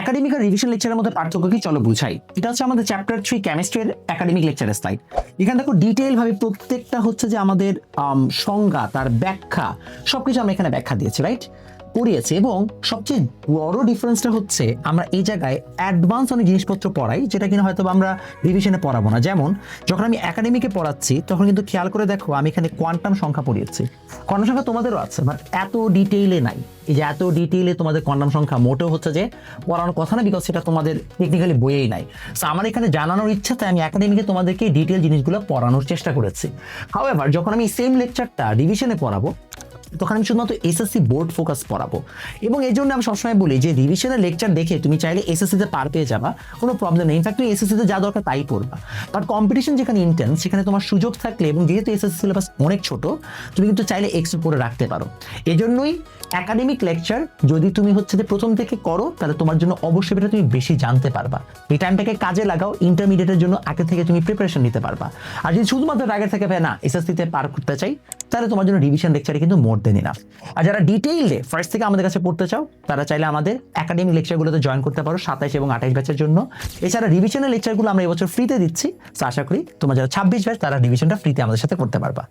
Academic আর revision লেকচারের মধ্যে পার্থক্য কি চলো বুঝাই। এটা হচ্ছে আমাদের চ্যাপ্টার 3 কেমিস্ট্রির একাডেমিক লেকচারের স্লাইড। এখানে দেখো ডিটেইল ভাবে প্রত্যেকটা হচ্ছে যে আমাদের সংজ্ঞা, তার ব্যাখ্যা সবকিছু আমরা এখানে ব্যাখ্যা দিয়েছি, রাইট, পড়িয়েছে। এবং সবচেয়ে বড় ডিফারেন্সটা হচ্ছে আমরা এই জায়গায় অ্যাডভান্স অনেক জিনিসপত্র পড়াই, যেটা কিনা হয়তো আমরা রিভিশনে পড়াবো না। যেমন যখন আমি একাডেমিকে পড়াচ্ছি তখন কিন্তু খেয়াল করে দেখো আমি এখানে কোয়ান্টাম সংখ্যা পড়িয়েছি। কোয়ান্টাম সংখ্যা তোমাদেরও আছে, বাট এত ডিটেইলে নাই। এই যে এত ডিটেইলে তোমাদের কোয়ান্টাম সংখ্যা মোটেও হচ্ছে যে পড়ানোর কথা না, বিকজ সেটা তোমাদের টেকনিক্যালি বইয়েই নাই। সো আমার এখানে জানানোর ইচ্ছা, তাই আমি একাডেমিকে তোমাদেরকে ডিটেইল জিনিসগুলো পড়ানোর চেষ্টা করেছি। হাউএভার যখন আমি সেম লেকচারটা রিভিশনে পড়াবো তখন আমি শুধুমাত্র এসএসসি বোর্ড ফোকাস পড়াবো। এবং এই জন্য আমি সবসময় বলি যে রিভিশনের লেকচার দেখে তুমি চাইলে এসএসসিতে পার পেয়ে যাবা, কোনো প্রবলেম নেই। ইনফ্যাক্ট তুমি এসএসসিতে যা দরকার তাই পড়বা। বাট কম্পিটিশন যেখানে ইন্টেন্স, সেখানে তোমার সুযোগ থাকলে, এবং যেহেতু এসএসসি সিলেবাস অনেক ছোট, তুমি কিন্তু চাইলে এক্সট্রা করে রাখতে পারো। এজন্যই একাডেমিক লেকচার যদি তুমি হচ্ছে যে প্রথম থেকে করো, তাহলে তোমার জন্য অবশ্যই এটা তুমি বেশি জানতে পারবা। এই টাইমটাকে কাজে লাগাও, ইন্টারমিডিয়েটের জন্য আগে থেকে তুমি প্রিপারেশন নিতে পারবা। আর যদি শুধুমাত্র আগে থেকে না এসএসসিতে পার করতে চাই, তাহলে তোমার জন্য রিভিশন লেকচারে কিন্তু মোর দেন ইনাফ। আর যারা ডিটেইলে ফার্স্ট থেকে আমাদের কাছে পড়তে চাও, তারা চাইলে আমাদের একাডেমিক লেকচারগুলোতে জয়েন করতে পারো 27 এবং 28 ব্যাচের জন্য। এছাড়া রিভিশনের লেকচারগুলো আমরা এবছর ফ্রিতে দিচ্ছি। তো আশা করি তোমরা যারা 26 ব্যাচ, তারা রিভিশনটা ফ্রিতে আমাদের সাথে করতে পারবা।